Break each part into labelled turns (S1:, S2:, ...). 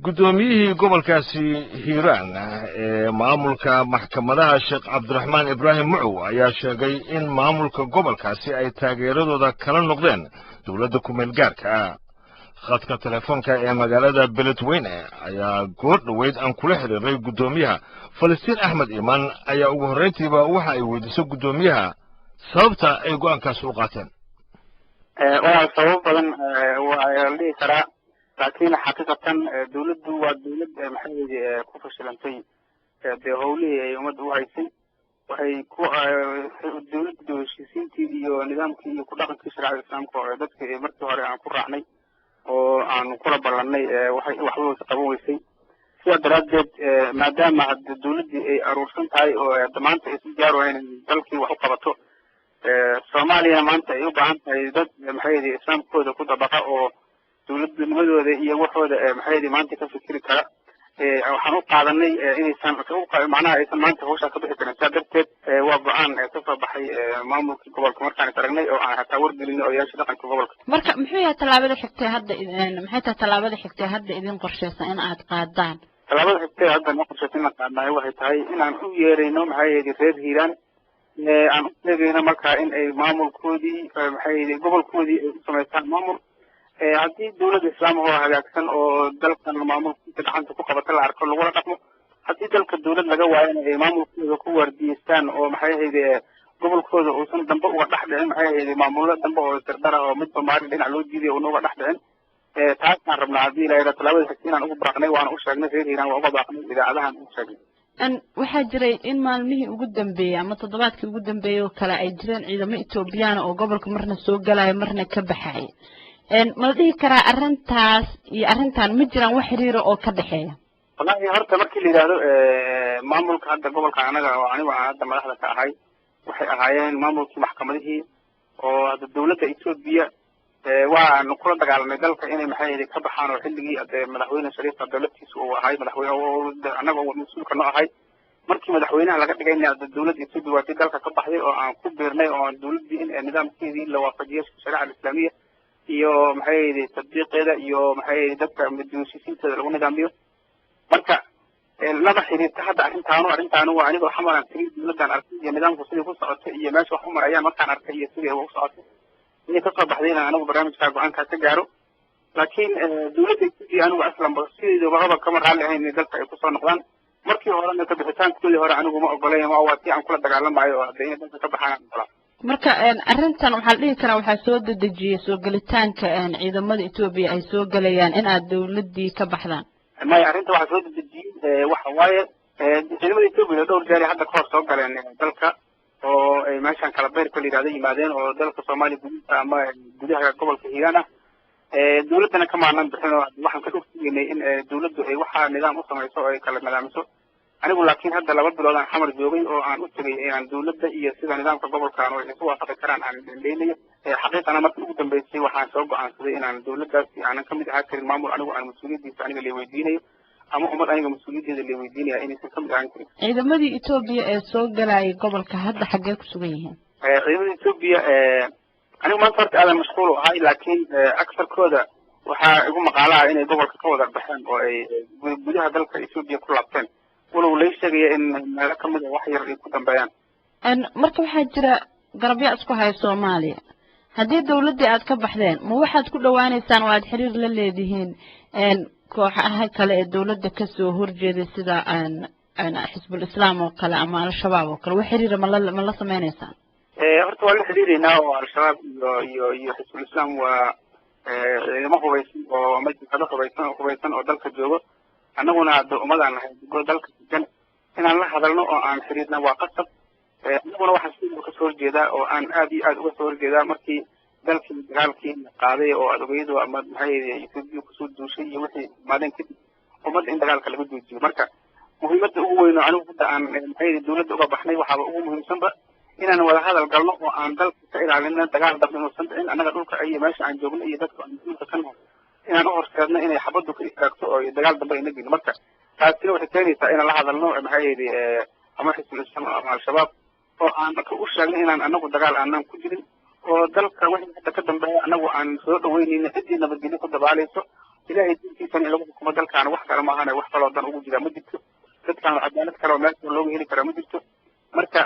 S1: guddoomiyihii gobolkaasi hiiraan ee maamulka maxkamadaha sheekh cabdiraxmaan ibraahim mucow ayaa sheegay in maamulka gobolkaasi ay taageeradooda kala noqdeen dowladda ku-meel gaarka ah khadka telefoonka ee magaalada beledweyne ayaa goor dhoweyd aan kula xiriiray guddoomiyaha falastiin axmed iimaan ayaa ugu horrayntiiba waxa ay weydiisay guddoomiyaha sababta ay go'aankaas u qaateen
S2: waa sabab badan waa la dhihi karaa laakiin xaqiiqatan dawladdu waa dawlad maxay ku fashilantay dee howlihii ay ummadda u haysay waxay ku dawladda heshiisiintii iyo nidaamkii iyo ku dhaqankii shareecada islaamka oo dadka markii hore aan ku raacnay oo aan kula ballannay waxba qaban weysay sidaa daraaddeed maadaama dawladdii ay aruursan tahay oo maanta ay si gaar wahayn dalkii wax u qabato soomaaliya maanta ay u baahan tahay dad maxay islaamkooda ku dabaqa oo dawladnimadooda iyo waxooda maxay maanta ka fikiri kara waxaan u qaadanay inaysan macnaha aysan maanta hawshaa ka bixi karin sidaa darteed waa go-aan ka soo baxay maamulkii gobolka markaan is aragnay oo aan hataa wargelinay odayaasha dhaqanka gobolka
S3: marka muxuu yahay tallaabada xigtay hadda maxay tahay tallaabada xigtay hadda idin qorshaysan in aad qaadaan
S2: tallaabada xigtay hadda noo qorshaysan inaan qaadnahay waxay tahay inaan u yeerayno maxay reer hiiraan aan u sheegayno markaa in ay maamulkoodii maxay gobolkoodii ay u samaystaan maamul haddii dawladda islaamka oo hagaagsan oo dalkan maamulkiisa gacanta ku qabata la arko lagula dhaqmo haddii dalka dawlad laga waayana ay maamulkooda ku waardiyeystaan oo maxay ahayde gobolkooda uusan dambe uga dhex dhicin maxay ahayde maamullo dambe oo sirdara oo midba maalin dhinac loo jiiday una uga dhex dhicin taasaan rabnaa haddii ilaahay tallaabada xigta inaan ugu baaqnay waana u sheegnay reer hiiraan waa uga baaqnay idaacadahan ugu sheegnay
S3: waxaa jiray in maalmihii ugu dambeeyey ama toddobaadkii ugu dambeeyey oo kale ay jireen ciidamo Etoobiyaan oo gobolka marna soo galaya marna ka baxay ma la dhihi karaa arrintaas iyo arrintan ma jiraan wax xiriir oo ka dhaxeeya
S2: wallahi horta markii la yiraahdo maamulka hadda gobolka anaga oo anigu aan hadda madaxda ka ahay waxay ahaayeen maamulkii maxkamadihii oo hadda dawladda Itoobiya waan kula dagaalanay dalka inay maxay ka baxaan oo xilligii madaxweyne Shariif dawladkiisa uu ahay madaxweyne anaga oo mas'uulka noo ahay markii madaxweynaha laga dhigayna dawladda Itoobiya waa dalka ka baxday oo aan ku beernay oo dawladdii in nidaamkeedii la waafajiyo shareecada islaamiga iyo maxay tadbiiqeeda iyo maxay dadka heshiisiinteeda lagu nidaamiyo marka laba xiriirta hadda arrintaanu waa anigoo xamaran tigid dawladdan arkay iyo nidaamku sidii ku socotay iyo meesha wax u marayaan markaan arkay iyo sidii u socotay inay ka soo baxdayna anigu barnaamijkaa go-aankaa ka gaaro laakiin dawladda Itoobiya anigu aslanba sideedaba haba kama raalli ahayn inay dalka ay kusoo noqdaan markii horena ka bixitaankoodii hore anigu ma ogolayn waa tii aan kula dagaalamayo oo hadda inay dalka ka baxaan ogolaa
S3: marka arrintan waxa la dhihi karaa waxa soo dedejiyay soo galitaanka ciidamada Itoobiya ay soo galayaan in aad dawladdii ka baxdaan
S2: may arrinta waxa soo dedejiyay waxa waaye ciidamada Itoobiya dhowr jeer hadda ka hor soo galeen dalka oo ay meeshan kala beer ka yiraahdo yimaadeen oo dalka Soomaaliya gudihiisa ama gudaha gobolka Hiiraan ah dawladdana ka maanan bixin oo waxaan ka dhufteynay in dawladdu ay waxa nidaam u samayso oo ay kala nidaamiso anigu laakiin hadda 2 bilood aan xamar joogay oo aan u tagay inaan dawladda iyo sida nidaamka gobolkan oo ay isu waafaqi karaan aan dhindheynayo xaqiiqana markii ugu dambeysay waxaan soo go'aansaday inaan dawladdaasi aanan ka mid ahaan karin maamul anigu aan mas'uuliyadiisa aniga la weydiinayo ama ummad aniga mas'uuliyadeeda la weydiinayo inaysan ka mid ahaan karin
S3: ciidamadii Itoobiya ee soo galay gobolka hadda xaggee ku sugan yihiin
S2: ciidamada Itoobiya anigu maanta horta aadan mashquul u ahay laakiin aksarkooda waxaa igu maqaalaha inay gobolka ka wada baxeen oo ay gudaha dalka Itoobiya ku laabteen walow lay sheegaya in meelo ka mid ah wax yar ay ku dambeeyaan
S3: marka waxaa jira garabyo isku haya Soomaaliya haddii dawladdii aad ka baxdeen ma waxaad ku dhawaanaysaan oo aad xiriir la leedihiin kooxaha kale ee dawladda ka soo horjeeday sida xisbul islaam oo kale ama al-shabaab oo kale wax xiriir ma la sameeynaysan
S2: horta waa la xiriireynaa oo al-shabaab iyo xisbul islaam waa ciidamo hubeysan oo majlisada hubeysan oo dalka joogo annaguna hadda ummadaan nahay dalka degan inaan la hadalno oo aan xiriirna waa qasab annaguna waxaan sidoo ka soo horjeedaa oo aan aad iyo aad uga soo horjeedaa markii dalkii dagaalkii qaaday oo adogayadu ama maxay Itoobiya kusoo duushay iyo wixii maalin kadib ummadda in dagaalka laga joojiyo marka muhiimadda ugu weyn oo anigu hadda aan maxay dawladda uga baxnay waxaaba ugu muhiimsanba inaan wada hadal galno oo aan dalka ka ilaalino dagaal dambe inuusan dhicin annaga dhulka iyo meesha aan joogno iyo dadka aan dhulka ka nahay inaan u horseedno inay xabaddu ka istaagto oo dagaal dambe ayna gelin marka taasina waxay keenaysaa inaan la hadalno maxay ama xisbul islaam ama al-shabaab oo aan u sheegno inaan anagu dagaal aanan ku jirin oo dalka wixii hadda ka dambeeya anagu aan soo dhaweynayno ciddii nabadgelyo ku dabaalayso ilaahay diintiisa in lagu xukumo dalkaana wax kale maahan wax kaloo dan ugu jira ma jirto dadkaan cadaalad kale oo meesha looga heli karaa ma jirto marka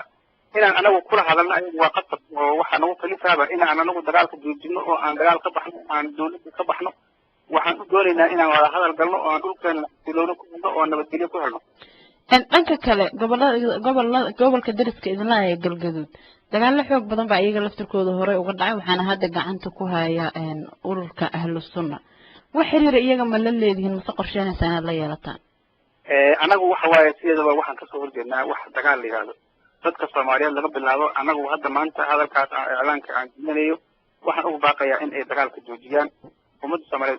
S2: inaan anagu kula hadalna ayagu waa qasab oo waxaa nagu kalifaaba inaan anagu dagaalka joojino oo aan dagaal ka baxno aan dawladda ka baxno waxaan u doonaynaa inaan wada hadal galno oo aan dhulkeena xasilooni ku helno oo nabadgelyo ku helno
S3: dhanka kale gobolka dariska idinla ee galgaduud dagaalo xoog badan baa iyaga laftirkooda hore uga dhacay waxaana hadda gacanta ku haya ururka ahlu sunna wax xiriir iyaga ma la leedihiin mase qorsheynaysaa inaad la yeelataan
S2: anagu waxa waaye sideedaba waxaan kasoo horjeednaa wax dagaal la yidhaahdo dadka soomaaliyeed laga bilaabo anagu hadda maanta hadalkaas iclaanka aan gudanayo waxaan ugu baaqayaa in ay dagaalka joojiyaan ummadda soomaaliyeed